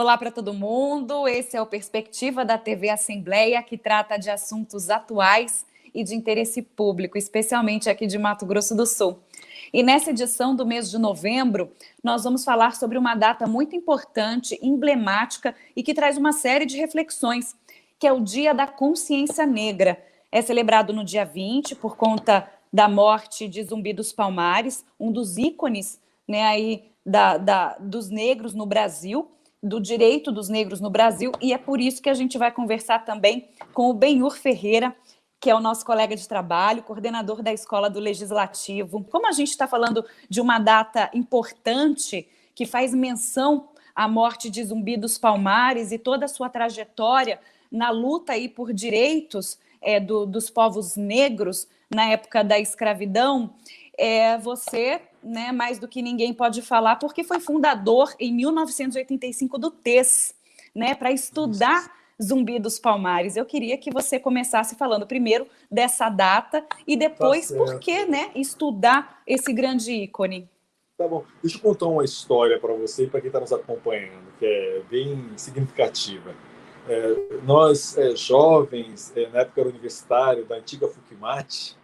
Olá para todo mundo, esse é o Perspectiva da TV Assembleia, que trata de assuntos atuais e de interesse público, especialmente aqui de Mato Grosso do Sul. E nessa edição do mês de novembro, nós vamos falar sobre uma data muito importante, emblemática e que traz uma série de reflexões, que é o Dia da Consciência Negra. É celebrado no dia 20 por conta da morte de Zumbi dos Palmares, um dos ícones, né, aí dos negros no Brasil, do direito dos negros no Brasil, e é por isso que a gente vai conversar também com o Benhur Ferreira, que é o nosso colega de trabalho, coordenador da Escola do Legislativo. Como a gente está falando de uma data importante, que faz menção à morte de Zumbi dos Palmares e toda a sua trajetória na luta aí por direitos dos povos negros na época da escravidão, você, né, mais do que ninguém pode falar, porque foi fundador em 1985 do TES, né, para estudar Zumbi dos Palmares. Eu queria que você começasse falando primeiro dessa data e depois por que, né, estudar esse grande ícone. Tá bom. Deixa eu contar uma história para você e para quem está nos acompanhando, que é bem significativa. Nós, jovens, na época universitária, da antiga FUCMAT,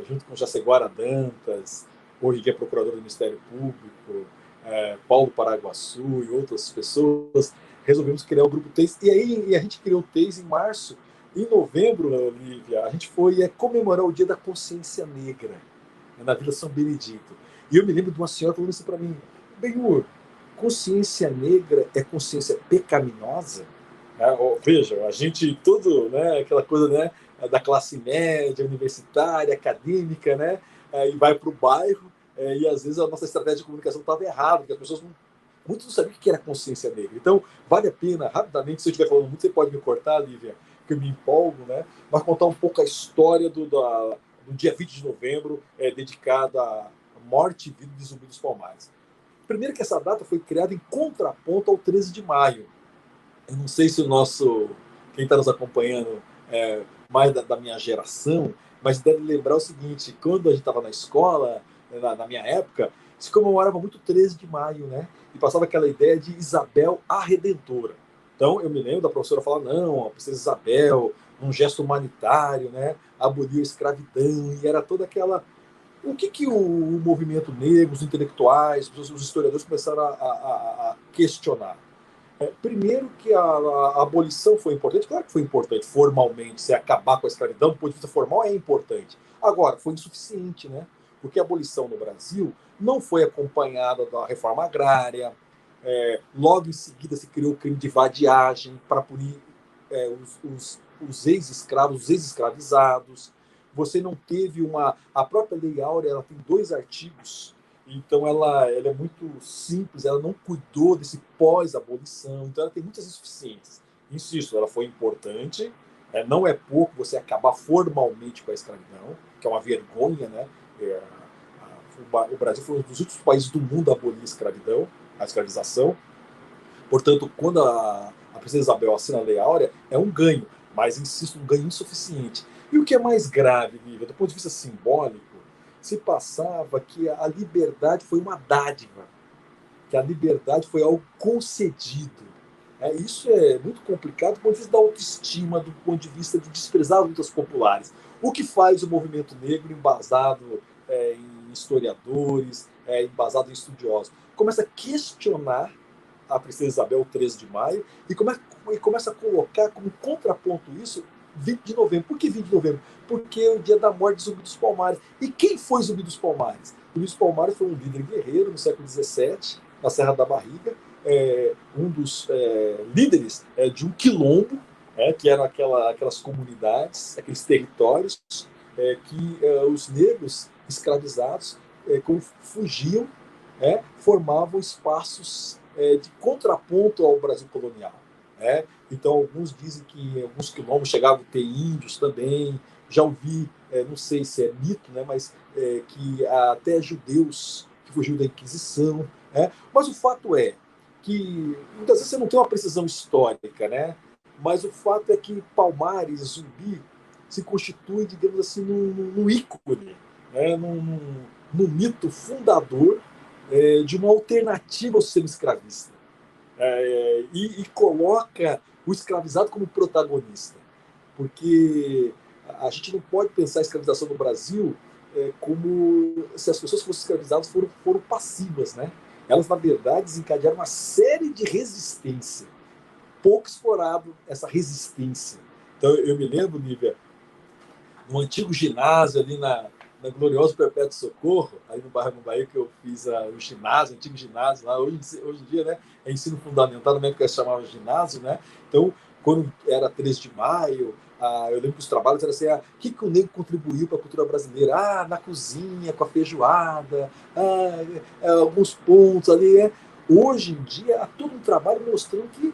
junto com Jaceguara Dantas, hoje que é procurador do Ministério Público, Paulo Paraguaçu e outras pessoas, resolvemos criar o Grupo TES. E aí a gente criou o TES em março. Em novembro, Lívia, a gente foi comemorar o Dia da Consciência Negra, na Vila São Benedito. E eu me lembro de uma senhora falando isso para mim: Benhur, consciência negra é consciência pecaminosa? Veja, a gente tudo, né, aquela coisa, né, da classe média, universitária, acadêmica, né, e vai para o bairro, e às vezes a nossa estratégia de comunicação estava errada, porque as pessoas muitos não sabiam o que era consciência negra. Então, vale a pena, rapidamente, se eu estiver falando muito, você pode me cortar, Lívia, que eu me empolgo, né, mas contar um pouco a história do dia 20 de novembro, dedicada à morte e vida de Zumbi dos Palmares. Primeiro que essa data foi criada em contraponto ao 13 de maio. Eu não sei se quem está nos acompanhando mais da minha geração, mas deve lembrar o seguinte: quando a gente estava na escola, na minha época, se comemorava muito 13 de maio, né? E passava aquela ideia de Isabel a Redentora. Então, eu me lembro da professora falar: não, a princesa Isabel, um gesto humanitário, né? Aboliu a escravidão, e era toda aquela... O que o movimento negro, os intelectuais, os historiadores começaram a questionar? Primeiro que a abolição foi importante. Claro que foi importante formalmente, se acabar com a escravidão, do ponto de vista formal é importante. Agora, foi insuficiente, né? Porque a abolição no Brasil não foi acompanhada da reforma agrária. Logo em seguida se criou o crime de vadiagem para punir os ex-escravos, os ex-escravizados. Você não teve a própria Lei Áurea, ela tem 2 artigos, então ela é muito simples, ela não cuidou desse pós-abolição, então ela tem muitas insuficiências. Insisto, ela foi importante, não é pouco você acabar formalmente com a escravidão, que é uma vergonha, né? O Brasil foi um dos últimos países do mundo a abolir a escravização. Portanto, quando a princesa Isabel assina a Lei Áurea, é um ganho, mas, insisto, um ganho insuficiente. E o que é mais grave, Lívia, do ponto de vista simbólico, se passava que a liberdade foi uma dádiva, que a liberdade foi algo concedido. Isso é muito complicado do ponto de vista da autoestima, do ponto de vista de desprezar lutas populares. O que faz o movimento negro, embasado em historiadores, embasado em estudiosos? Começa a questionar a princesa Isabel, 13 de maio, e começa a colocar como contraponto isso 20 de novembro. Por que 20 de novembro? Porque é o dia da morte de Zumbi dos Palmares. E quem foi Zumbi dos Palmares? Zumbi dos Palmares foi um líder guerreiro no século XVII, na Serra da Barriga, um dos líderes de um quilombo, que eram aquelas comunidades, aqueles territórios que os negros escravizados, quando fugiam, formavam espaços de contraponto ao Brasil colonial. Então, alguns dizem que em alguns quilombos chegavam a ter índios também. Já ouvi, não sei se é mito, né, mas que até judeus que fugiram da Inquisição. Mas o fato é que muitas vezes você não tem uma precisão histórica, né? Mas o fato é que Palmares, Zumbi, se constitui, digamos assim, num ícone, né? num mito fundador de uma alternativa ao sistema escravista. e coloca o escravizado como protagonista. Porque a gente não pode pensar a escravização no Brasil como se as pessoas que fossem escravizadas foram passivas, né? Elas, na verdade, desencadearam uma série de resistência. Pouco explorado essa resistência. Então, eu me lembro, Lívia, no antigo ginásio ali na Glorioso Perpétuo Socorro, aí no bairro Bahia, que eu fiz o ginásio, o antigo ginásio lá, hoje em dia, né, é ensino fundamental, na minha época se chamava ginásio, né? Então, quando era 3 de maio, eu lembro que os trabalhos eram assim, o que o negro contribuiu para a cultura brasileira? Na cozinha, com a feijoada, alguns pontos ali. Hoje em dia, há todo um trabalho mostrando que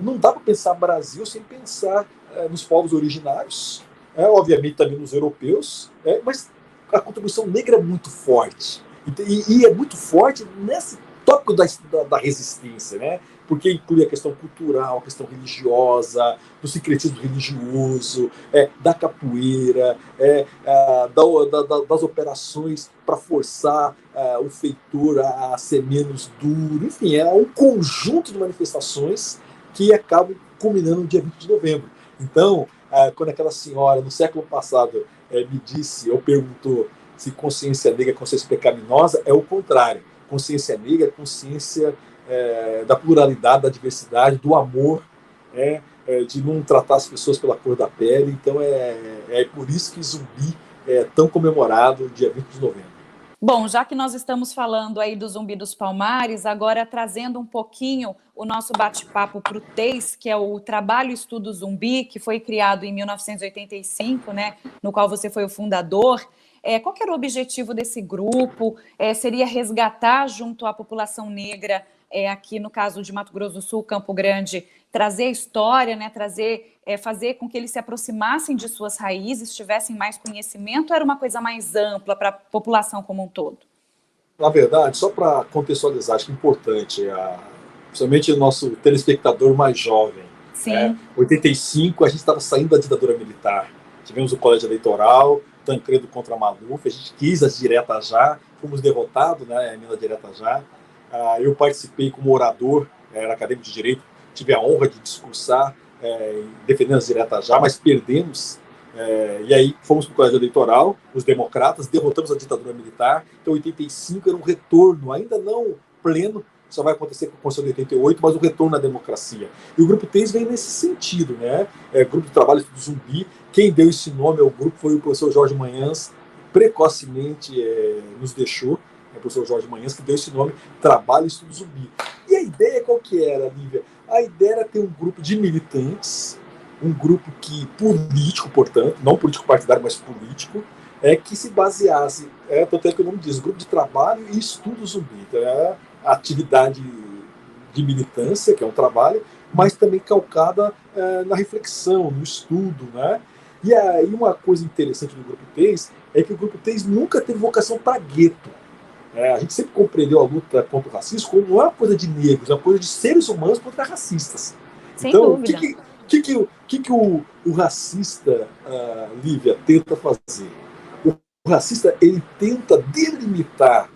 não dá para pensar Brasil sem pensar nos povos originários, obviamente também nos europeus, mas a contribuição negra é muito forte. E é muito forte nesse tópico da resistência, né? Porque inclui a questão cultural, a questão religiosa, do sincretismo religioso, da capoeira, das operações para forçar o feitor a ser menos duro. Enfim, é um conjunto de manifestações que acabam culminando no dia 20 de novembro. Então, quando aquela senhora, no século passado, me disse, ou perguntou se consciência negra é consciência pecaminosa, é o contrário. Consciência negra é consciência da pluralidade, da diversidade, do amor, de não tratar as pessoas pela cor da pele. Então, é por isso que Zumbi é tão comemorado dia 20 de novembro. Bom, já que nós estamos falando aí do Zumbi dos Palmares, agora trazendo um pouquinho o nosso bate-papo para o TEIS, que é o Trabalho Estudo Zumbi, que foi criado em 1985, né, no qual você foi o fundador. Qual que era o objetivo desse grupo? Seria resgatar junto à população negra, aqui no caso de Mato Grosso do Sul, Campo Grande, trazer a história, né, fazer com que eles se aproximassem de suas raízes, tivessem mais conhecimento, ou era uma coisa mais ampla para a população como um todo? Na verdade, só para contextualizar, acho que é importante, principalmente o nosso telespectador mais jovem. Sim. 85, a gente estava saindo da ditadura militar. Tivemos o colégio eleitoral, Tancredo contra Maluf, a gente quis as diretas já, fomos derrotados, né, emenda direta já. Eu participei como orador, era acadêmico de direito, tive a honra de discursar defendendo as diretas já, mas perdemos. E aí fomos para o colégio eleitoral, os democratas, derrotamos a ditadura militar. Então, 85 era um retorno, ainda não pleno, só vai acontecer com a Constituição de 88, mas o retorno à democracia. E o Grupo TEIS vem nesse sentido, né? Grupo de Trabalho do Zumbi. Quem deu esse nome ao grupo foi o professor Jorge Manhãs, precocemente nos deixou, o professor Jorge Manhãs, que deu esse nome, Trabalho e Estudo Zumbi. E a ideia qual que era, Lívia? A ideia era ter um grupo de militantes, um grupo político, portanto, não político partidário, mas político, que se baseasse, tanto é que o nome diz, Grupo de Trabalho e Estudo Zumbi. Então, a atividade de militância, que é um trabalho, mas também calcada na reflexão, no estudo, né? E aí uma coisa interessante do Grupo TEIS é que o Grupo TEIS nunca teve vocação para gueto. A gente sempre compreendeu a luta contra o racismo como não é uma coisa de negros, é uma coisa de seres humanos contra racistas. Sem então, dúvida. O que o racista, Lívia, tenta fazer? O racista, ele tenta delimitar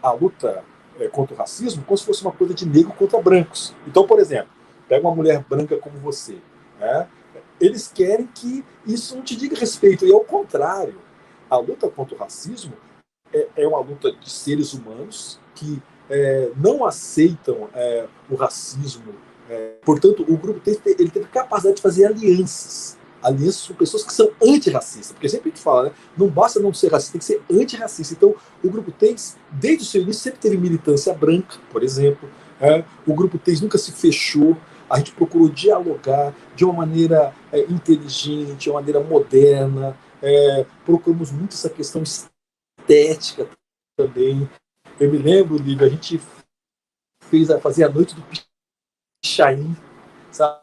a luta contra o racismo como se fosse uma coisa de negro contra brancos. Então, por exemplo, pega uma mulher branca como você, né? Eles querem que isso não te diga respeito, e ao contrário. A luta contra o racismo é uma luta de seres humanos que não aceitam o racismo. Portanto, o grupo ele teve capacidade de fazer alianças com pessoas que são antirracistas, porque sempre a gente fala, né? Não basta não ser racista, tem que ser antirracista. Então, o Grupo TEIS, desde o seu início, sempre teve militância branca, por exemplo. O Grupo TEIS nunca se fechou, a gente procurou dialogar de uma maneira inteligente, de uma maneira moderna, procuramos muito essa questão estética também. Eu me lembro, Lívia, a gente fazia a noite do Pichain, sabe?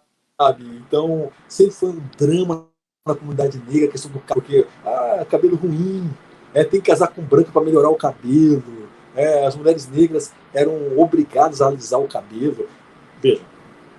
Então, sempre foi um drama na comunidade negra, a questão do cabelo, porque cabelo ruim, tem que casar com branco para melhorar o cabelo, as mulheres negras eram obrigadas a alisar o cabelo. Veja,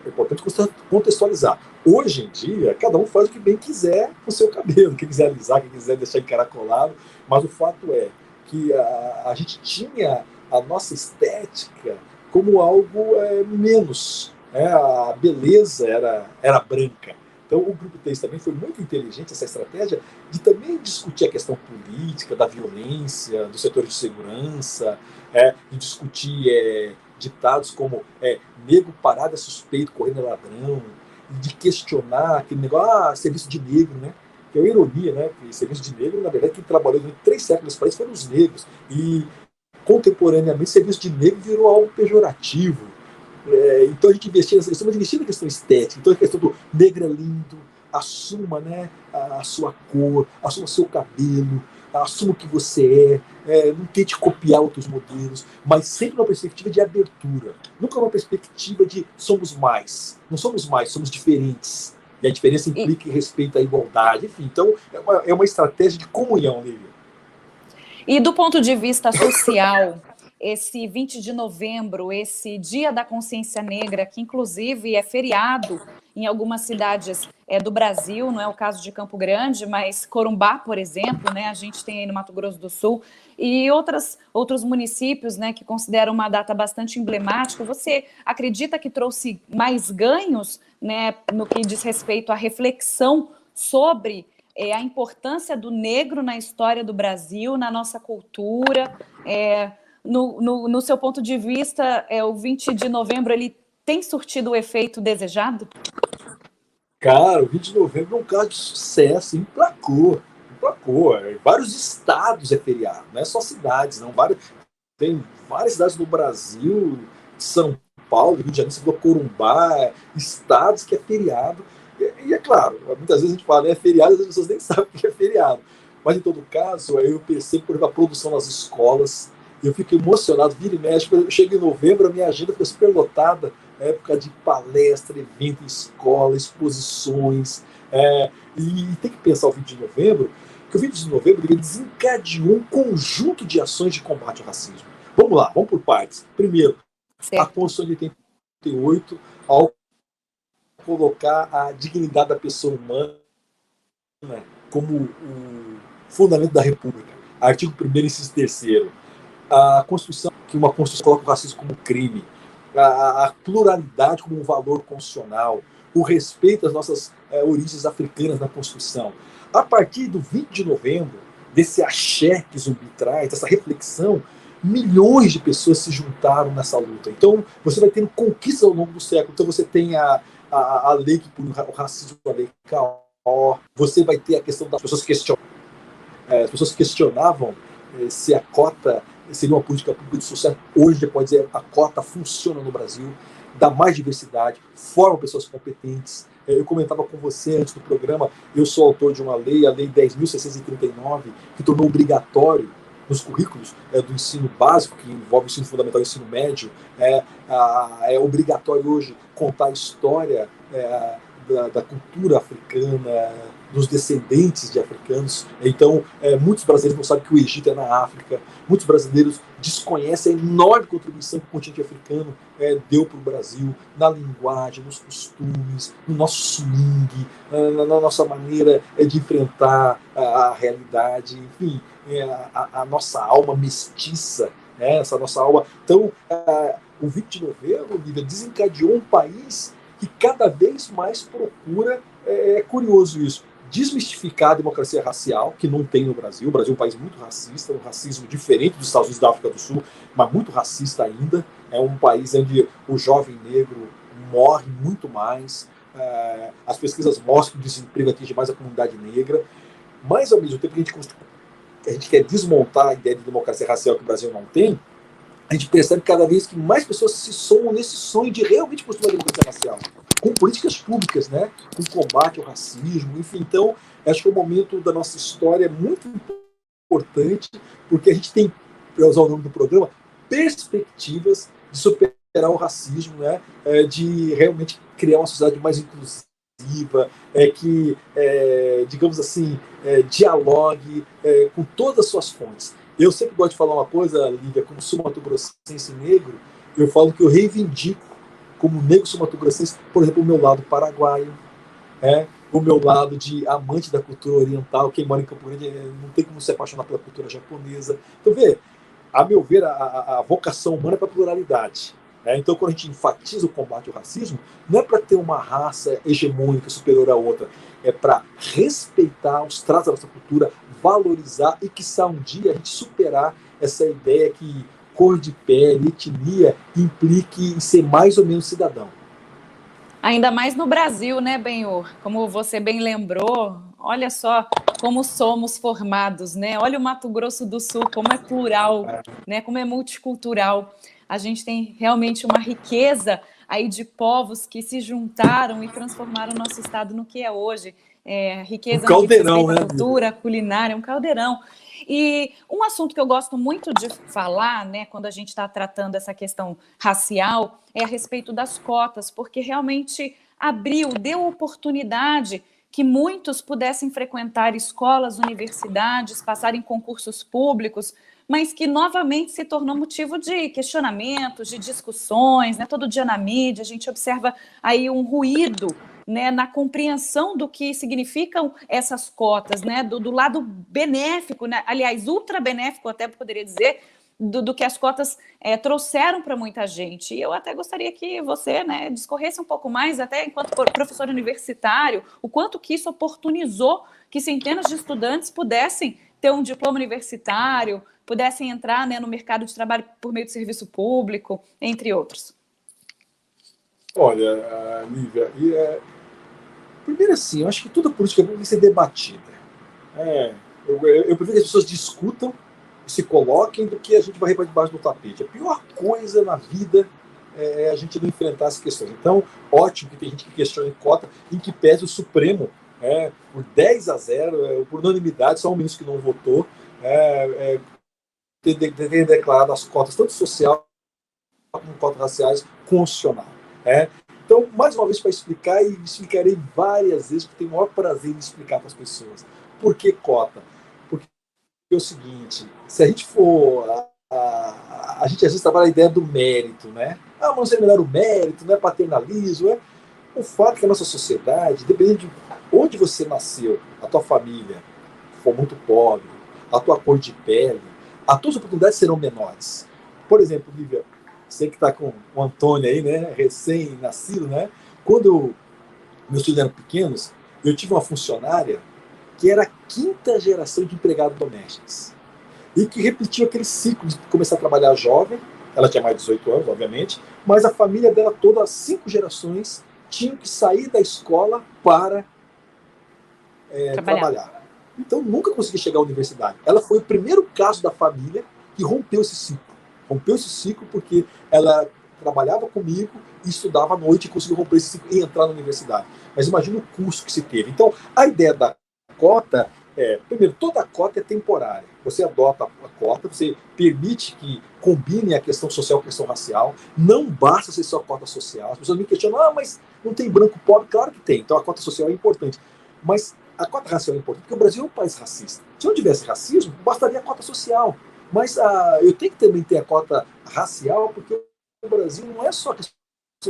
é importante contextualizar. Hoje em dia, cada um faz o que bem quiser com o seu cabelo, quem quiser alisar, quem quiser deixar encaracolado, mas o fato é que a gente tinha a nossa estética como algo menos. A beleza era branca. Então, o Grupo 3 também foi muito inteligente, essa estratégia, de também discutir a questão política, da violência, do setor de segurança, de discutir ditados como negro parado é suspeito, correndo é ladrão, e de questionar aquele negócio, serviço de negro, né? Que é uma ironia, né? Que serviço de negro, na verdade, quem trabalhou durante 3 séculos nesse país foram os negros. E, contemporaneamente, serviço de negro virou algo pejorativo. Então a gente investia na questão estética, então a questão do negro é lindo, assuma, né, a sua cor, assuma o seu cabelo, assuma o que você não tente copiar outros modelos, mas sempre uma perspectiva de abertura, nunca uma perspectiva de somos mais, não somos mais, somos diferentes, e a diferença implica em respeito à igualdade, enfim, então é uma estratégia de comunhão, Lívia. E do ponto de vista social, esse 20 de novembro, esse Dia da Consciência Negra, que inclusive é feriado em algumas cidades do Brasil, não é o caso de Campo Grande, mas Corumbá, por exemplo, né, a gente tem aí no Mato Grosso do Sul, e outros municípios, né, que consideram uma data bastante emblemática. Você acredita que trouxe mais ganhos, né, no que diz respeito à reflexão sobre a importância do negro na história do Brasil, na nossa cultura? No seu ponto de vista, o 20 de novembro ele tem surtido o efeito desejado? Cara, o 20 de novembro é um caso de sucesso, emplacou. Vários estados é feriado, não é só cidades, não. Tem várias cidades do Brasil, São Paulo, Rio de Janeiro, você falou Corumbá, estados que é feriado. E é claro, muitas vezes a gente fala, é feriado, as pessoas nem sabem o que é feriado. Mas, em todo caso, eu percebo, por exemplo, a produção nas escolas, eu fico emocionado, vira e mexe, eu chego em novembro, a minha agenda fica super lotada, época de palestra, evento em escola, exposições, e tem que pensar o 20 de novembro, que o 20 de novembro ele desencadeou um conjunto de ações de combate ao racismo. Vamos lá, vamos por partes. Primeiro, a Constituição de 88, ao colocar a dignidade da pessoa humana como o fundamento da República. Artigo 1º, inciso 3º. A Constituição, que uma Constituição coloca o racismo como crime, a pluralidade como um valor constitucional, o respeito às nossas origens africanas na Constituição. A partir do 20 de novembro, desse axé que Zumbi traz, dessa reflexão, milhões de pessoas se juntaram nessa luta. Então, você vai tendo conquistas ao longo do século. Então, você tem a lei que pune o racismo, a lei K.O. Você vai ter a questão das pessoas questionando. As pessoas questionavam se a cota seria uma política pública de sucesso. Hoje, já pode dizer, a cota funciona no Brasil, dá mais diversidade, forma pessoas competentes. Eu comentava com você antes do programa, eu sou autor de uma lei, a Lei 10.639, que tornou obrigatório nos currículos do ensino básico, que envolve o ensino fundamental e o ensino médio, é obrigatório hoje contar a história da cultura africana, dos descendentes de africanos. Então, muitos brasileiros não sabem que o Egito é na África, muitos brasileiros desconhecem a enorme contribuição que o continente africano deu para o Brasil, na linguagem, nos costumes, no nosso swing, na nossa maneira de enfrentar a realidade, enfim, a nossa alma mestiça, essa nossa alma. Então, o 20 de novembro, Lívia, desencadeou um país que cada vez mais procura, é curioso isso, desmistificar a democracia racial, que não tem no Brasil. O Brasil é um país muito racista, um racismo diferente dos Estados Unidos da África do Sul, mas muito racista ainda. É um país onde o jovem negro morre muito mais. As pesquisas mostram que o desemprego atinge mais a comunidade negra. Mas, ao mesmo tempo que a gente quer desmontar a ideia de democracia racial que o Brasil não tem, a gente percebe cada vez que mais pessoas se somam nesse sonho de realmente construir uma democracia racial, com políticas públicas, né? Com combate ao racismo, enfim. Então, acho que é um momento da nossa história muito importante, porque a gente tem, para usar o nome do programa, perspectivas de superar o racismo, né? De realmente criar uma sociedade mais inclusiva, que, digamos assim, dialogue com todas as suas fontes. Eu sempre gosto de falar uma coisa, Lívia, como sul-mato-grossense negro, eu falo que eu reivindico, como negro sul-mato-grossense, por exemplo, o meu lado paraguaio, o meu lado de amante da cultura oriental. Quem mora em Campo Grande não tem como se apaixonar pela cultura japonesa. Então, a meu ver, a vocação humana é para a pluralidade. Então, quando a gente enfatiza o combate ao racismo, não é para ter uma raça hegemônica superior à outra, é para respeitar os traços da nossa cultura, valorizar e, quiçá, um dia a gente superar essa ideia que cor de pele, etnia, implique em ser mais ou menos cidadão. Ainda mais no Brasil, né, Benhur? Como você bem lembrou, olha só como somos formados, né? Olha o Mato Grosso do Sul, como é plural, né? Como é multicultural. A gente tem realmente uma riqueza aí de povos que se juntaram e transformaram o nosso estado no que é hoje. Riqueza no que diz respeito à cultura, culinária, um caldeirão. E um assunto que eu gosto muito de falar, né, quando a gente está tratando essa questão racial, é a respeito das cotas, porque realmente abriu, deu oportunidade que muitos pudessem frequentar escolas, universidades, passar em concursos públicos, mas que novamente se tornou motivo de questionamentos, de discussões, né? Todo dia na mídia a gente observa aí um ruído, né, na compreensão do que significam essas cotas, né, do lado benéfico, né, aliás, ultra benéfico, até poderia dizer, do que as cotas trouxeram para muita gente. E eu até gostaria que você, né, discorresse um pouco mais, até enquanto professor universitário, o quanto que isso oportunizou que centenas de estudantes pudessem ter um diploma universitário, pudessem entrar, né, no mercado de trabalho por meio de serviço público, entre outros. Olha, Lívia, primeiro assim, eu acho que toda política tem que ser debatida. Eu prefiro que as pessoas discutam e se coloquem do que a gente vai para debaixo do tapete. A pior coisa na vida é a gente não enfrentar as questões. Então, ótimo que tem gente que questiona em cota, em que pese o Supremo, por 10-0, por unanimidade, só um ministro que não votou, ter declarado as cotas, tanto social como cotas raciais, constitucional. Então, mais uma vez, para explicar, e explicarei várias vezes, porque tenho o maior prazer em explicar para as pessoas. Por que cota? Porque é o seguinte, se a gente for... A gente às vezes trabalha a ideia do mérito, né? Vamos ser melhor o mérito, não é paternalismo. O fato é que a nossa sociedade, dependendo de onde você nasceu, a tua família for muito pobre, a tua cor de pele, as tuas oportunidades serão menores. Por exemplo, Lívia, você que está com o Antônio aí, né, recém-nascido, né? Quando meus filhos eram pequenos, eu tive uma funcionária que era a quinta geração de empregados domésticos e que repetiu aquele ciclo de começar a trabalhar jovem. Ela tinha mais de 18 anos, obviamente, mas a família dela toda, as 5 gerações, tinham que sair da escola para trabalhar. Então nunca consegui chegar à universidade. Ela foi o primeiro caso da família que rompeu esse ciclo. Rompeu esse ciclo porque ela trabalhava comigo e estudava à noite e conseguiu romper esse ciclo e entrar na universidade. Mas imagina o custo que se teve. Então, a ideia da cota primeiro, toda cota é temporária. Você adota a cota, você permite que combine a questão social com a questão racial. Não basta ser só cota social. As pessoas me questionam, mas não tem branco pobre? Claro que tem. Então a cota social é importante. Mas a cota racial é importante porque o Brasil é um país racista. Se não tivesse racismo, bastaria a cota social. Mas eu tenho que também ter a cota racial, porque o Brasil não é só a questão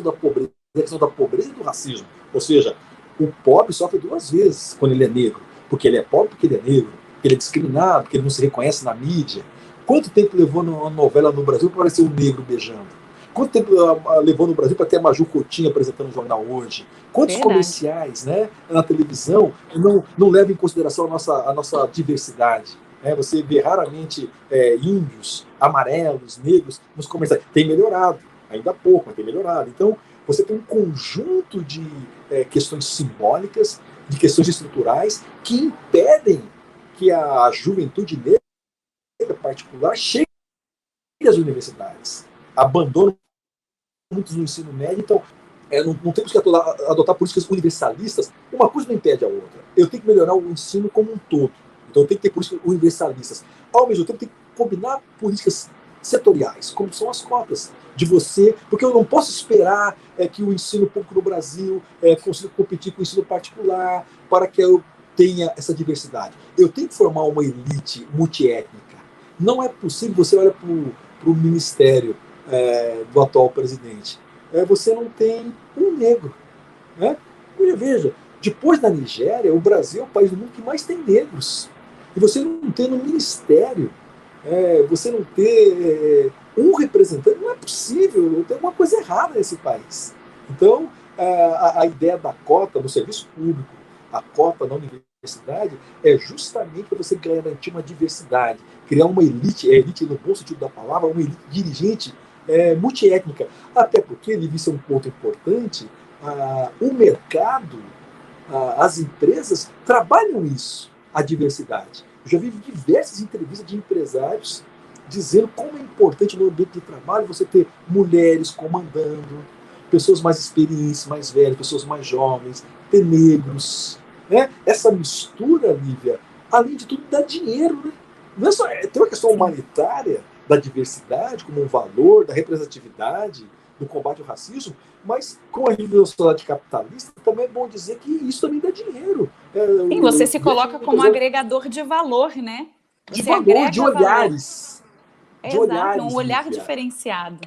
da pobreza, é a questão da pobreza e do racismo. Ou seja, o pobre sofre 2 vezes quando ele é negro. Porque ele é pobre, porque ele é negro, porque ele é discriminado, porque ele não se reconhece na mídia. Quanto tempo levou uma novela no Brasil para aparecer um negro beijando? Quanto tempo levou no Brasil para ter a Maju Coutinho apresentando o jornal hoje? Quantos comerciais, né, na televisão não levam em consideração a nossa diversidade? Você vê raramente índios, amarelos, negros nos comerciais. Tem melhorado, ainda pouco, mas tem melhorado. Então, você tem um conjunto de questões simbólicas, de questões estruturais que impedem que a juventude negra particular chegue às universidades. Abandonam muitos no ensino médio, então não temos que adotar políticas universalistas. Uma coisa não impede a outra. Eu tenho que melhorar o ensino como um todo. Então eu tenho que ter políticas universalistas. Ao mesmo tempo, tem que combinar políticas setoriais, como são as cotas de você, porque eu não posso esperar que o ensino público no Brasil consiga competir com o ensino particular para que eu tenha essa diversidade. Eu tenho que formar uma elite multiétnica. Não é possível, você olha para o ministério do atual presidente, você não tem um negro. Né? Veja, depois da Nigéria, o Brasil é o país do mundo que mais tem negros. E você não tem no ministério Você não ter um representante, não é possível, tem alguma coisa errada nesse país. Então, a ideia da cota no serviço público, a cota na universidade, é justamente para você garantir uma diversidade, criar uma elite, elite no bom sentido da palavra, uma elite dirigente multiétnica. Até porque, Livi, isso é um ponto importante, o mercado, as empresas trabalham isso, a diversidade. Eu já vi diversas entrevistas de empresários dizendo como é importante no ambiente de trabalho você ter mulheres comandando, pessoas mais experientes, mais velhas, pessoas mais jovens, ter negros. Né? Essa mistura, Lívia, além de tudo, dá dinheiro. Né? Não é só, tem uma questão humanitária da diversidade como um valor, da representatividade, do combate ao racismo, mas com a gente vive uma sociedade capitalista, também é bom dizer que isso também dá dinheiro. Sim, você se coloca como agregador de valor, né? De valor, de olhares. De olhares, um olhar diferenciado.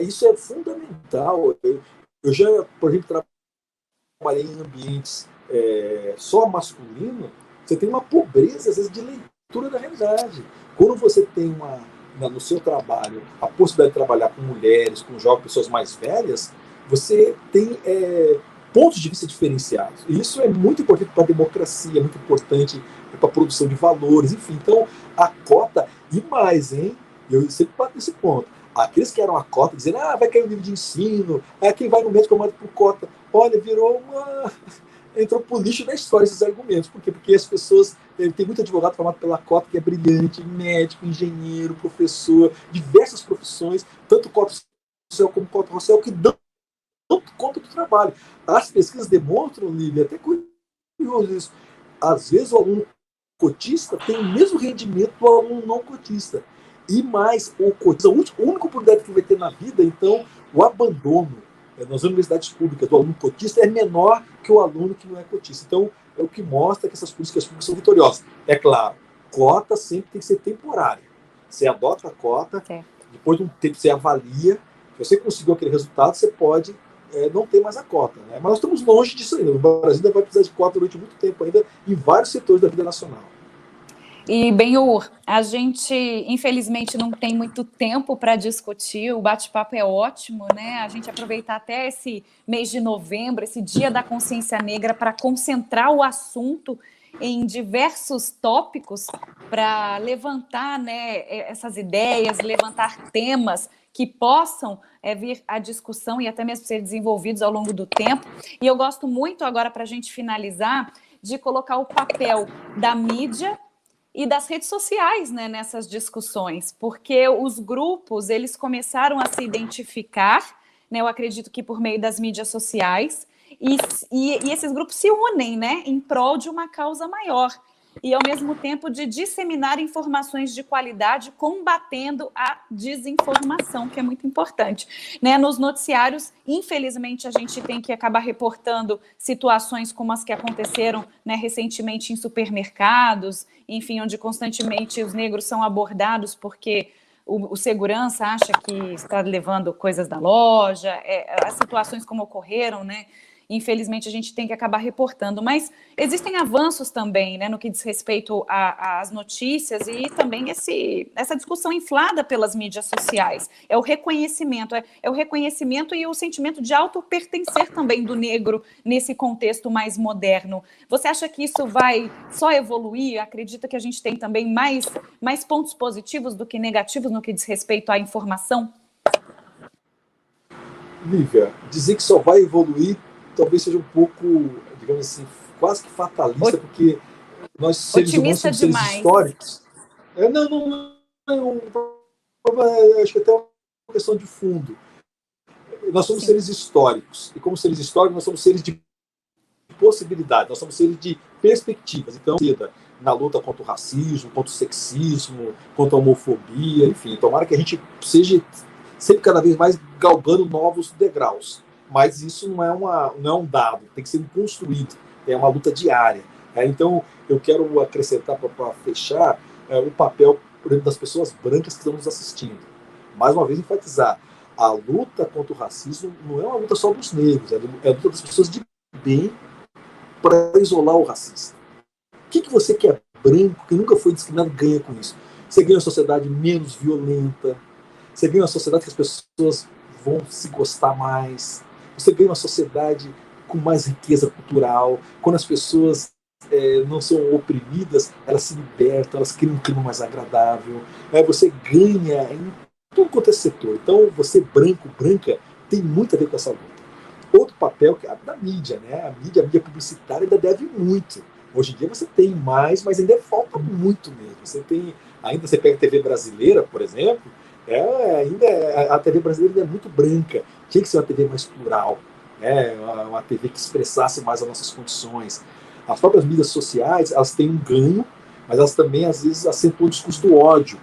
Isso é fundamental. Eu já, por exemplo, trabalhei em ambientes só masculino, você tem uma pobreza, às vezes, de leitura da realidade. Quando você tem no seu trabalho a possibilidade de trabalhar com mulheres, com jovens, pessoas mais velhas, você tem pontos de vista diferenciados. E isso é muito importante para a democracia, é muito importante para a produção de valores, enfim. Então, a cota, e mais, hein? Eu sempre bato nesse ponto. Aqueles que eram a cota, dizendo, vai cair o nível de ensino, quem vai no médico é mandado por cota. Olha, entrou pro lixo da história esses argumentos. Por quê? Porque as pessoas, tem muito advogado formado pela cota que é brilhante, médico, engenheiro, professor, diversas profissões, tanto cota social como cota racial, que dão conta do trabalho. As pesquisas demonstram, Lívia, até curioso isso, às vezes o aluno cotista tem o mesmo rendimento do aluno não cotista. E mais, o cotista, o único oportunidade que vai ter na vida, então, o abandono nas universidades públicas do aluno cotista é menor que o aluno que não é cotista. Então, é o que mostra que essas políticas públicas são vitoriosas. É claro, cota sempre tem que ser temporária. Você adota a cota, depois de um tempo você avalia, se você conseguiu aquele resultado, você pode não ter mais a cota. Né? Mas nós estamos longe disso ainda. O Brasil ainda vai precisar de cota durante muito tempo ainda em vários setores da vida nacional. E, Benhur, a gente, infelizmente, não tem muito tempo para discutir, o bate-papo é ótimo, né? A gente aproveitar até esse mês de novembro, esse Dia da Consciência Negra, para concentrar o assunto em diversos tópicos, para levantar, né, essas ideias, levantar temas que possam vir à discussão e até mesmo ser desenvolvidos ao longo do tempo. E eu gosto muito, agora, para a gente finalizar, de colocar o papel da mídia e das redes sociais, né, nessas discussões, porque os grupos, eles começaram a se identificar, né, eu acredito que por meio das mídias sociais, e esses grupos se unem, né, em prol de uma causa maior, e ao mesmo tempo de disseminar informações de qualidade, combatendo a desinformação, que é muito importante. Né, nos noticiários, infelizmente, a gente tem que acabar reportando situações como as que aconteceram, né, recentemente em supermercados, enfim, onde constantemente os negros são abordados porque o segurança acha que está levando coisas da loja, as situações como ocorreram, né? Infelizmente, a gente tem que acabar reportando, mas existem avanços também, né, no que diz respeito às notícias e também essa discussão inflada pelas mídias sociais. É o reconhecimento, é o reconhecimento e o sentimento de auto-pertencer também do negro nesse contexto mais moderno. Você acha que isso vai só evoluir? Acredita que a gente tem também mais pontos positivos do que negativos no que diz respeito à informação? Lívia, dizer que só vai evoluir talvez seja um pouco, digamos assim, quase que fatalista, porque nós seres humanos somos seres históricos. Não, acho que até é uma questão de fundo. Nós somos seres históricos, e como seres históricos, nós somos seres de possibilidade, nós somos seres de perspectivas. Então, na luta contra o racismo, contra o sexismo, contra a homofobia, enfim, tomara que a gente seja sempre cada vez mais galgando novos degraus. Mas isso não é um dado, tem que ser construído, é uma luta diária. Então, eu quero acrescentar, para fechar, o papel, por exemplo, das pessoas brancas que estão nos assistindo. Mais uma vez, enfatizar, a luta contra o racismo não é uma luta só dos negros, é a luta das pessoas de bem para isolar o racista. O que você que é branco, que nunca foi discriminado, ganha com isso? você ganha uma sociedade menos violenta, você ganha uma sociedade que as pessoas vão se gostar mais, você ganha uma sociedade com mais riqueza cultural, quando as pessoas não são oprimidas, elas se libertam, elas criam um clima mais agradável, você ganha em tudo quanto é setor. Então, você branco, branca, tem muito a ver com essa luta. Outro papel que é da mídia, né? A mídia publicitária ainda deve muito. Hoje em dia você tem mais, mas ainda falta muito mesmo. Você tem, ainda você pega a TV brasileira, por exemplo, a TV brasileira ainda é muito branca. Tinha que ser uma TV mais plural, né? Uma TV que expressasse mais as nossas condições. As próprias mídias sociais, elas têm um ganho, mas elas também, às vezes, acentuam o discurso do ódio.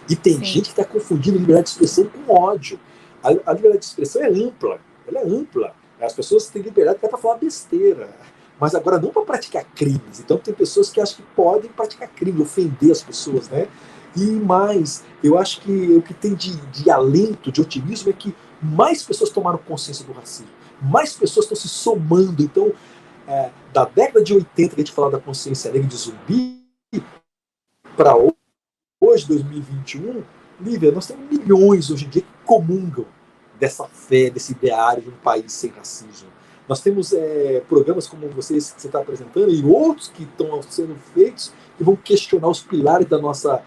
E tem Sim. gente que está confundindo liberdade de expressão com ódio. A liberdade de expressão é ampla, ela é ampla. As pessoas têm liberdade até para falar besteira, mas agora não para praticar crimes. Então tem pessoas que acham que podem praticar crime, ofender as pessoas, né? E mais, eu acho que o que tem de alento, de otimismo, é que mais pessoas tomaram consciência do racismo, mais pessoas estão se somando. Então, da década de 80, que a gente fala da consciência negra de Zumbi, para hoje, 2021, Lívia, nós temos milhões hoje em dia que comungam dessa fé, desse ideário de um país sem racismo. Nós temos programas como vocês que você está apresentando e outros que estão sendo feitos que vão questionar os pilares da nossa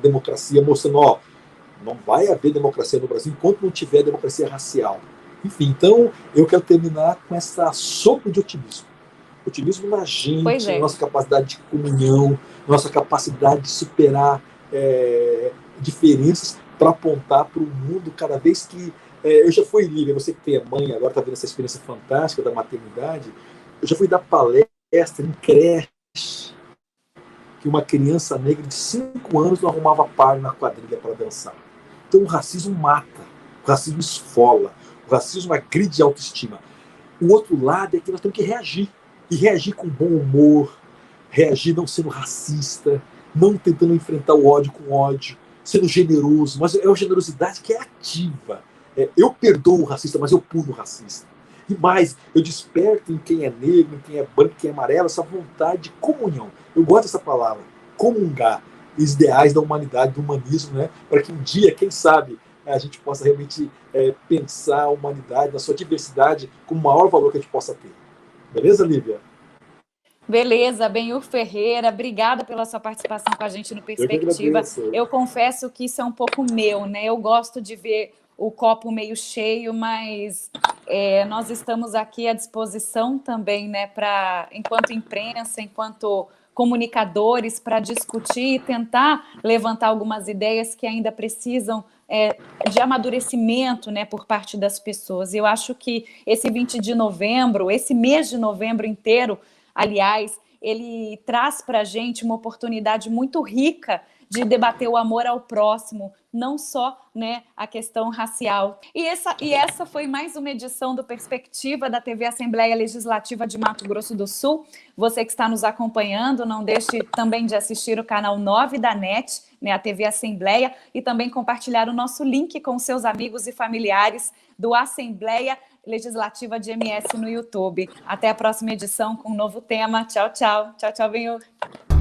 democracia, mostrando, ó, não vai haver democracia no Brasil enquanto não tiver democracia racial. Enfim, então eu quero terminar com essa sopro de otimismo. Otimismo na gente, na nossa capacidade de comunhão, nossa capacidade de superar diferenças para apontar para o mundo cada vez que... eu já fui, Lívia, você que tem a mãe, agora está vendo essa experiência fantástica da maternidade, eu já fui dar palestra em creche que uma criança negra de 5 anos não arrumava par na quadrilha para dançar. Então o racismo mata, o racismo esfola, o racismo agride a autoestima. O outro lado é que nós temos que reagir. E reagir com bom humor, reagir não sendo racista, não tentando enfrentar o ódio com ódio, sendo generoso, mas é uma generosidade que é ativa. Eu perdoo o racista, mas eu pulo o racista. E mais, eu desperto em quem é negro, em quem é branco, em quem é amarelo, essa vontade de comunhão. Eu gosto dessa palavra, comungar os ideais da humanidade, do humanismo, né? Para que um dia, quem sabe, a gente possa realmente pensar a humanidade, na sua diversidade, como o maior valor que a gente possa ter. Beleza, Lívia? Beleza, Benhur Ferreira, obrigada pela sua participação com a gente no Perspectiva. Eu confesso que isso é um pouco meu, né? Eu gosto de ver o copo meio cheio, mas nós estamos aqui à disposição também, né, enquanto imprensa, enquanto comunicadores, para discutir e tentar levantar algumas ideias que ainda precisam de amadurecimento, né, por parte das pessoas. Eu acho que esse 20 de novembro, esse mês de novembro inteiro, aliás, ele traz para a gente uma oportunidade muito rica de debater o amor ao próximo, não só, né, a questão racial. E essa foi mais uma edição do Perspectiva da TV Assembleia Legislativa de Mato Grosso do Sul. Você que está nos acompanhando, não deixe também de assistir o canal 9 da NET, né, a TV Assembleia, e também compartilhar o nosso link com seus amigos e familiares do Assembleia Legislativa de MS no YouTube. Até a próxima edição com um novo tema. Tchau, tchau. Tchau, tchau, Benhur.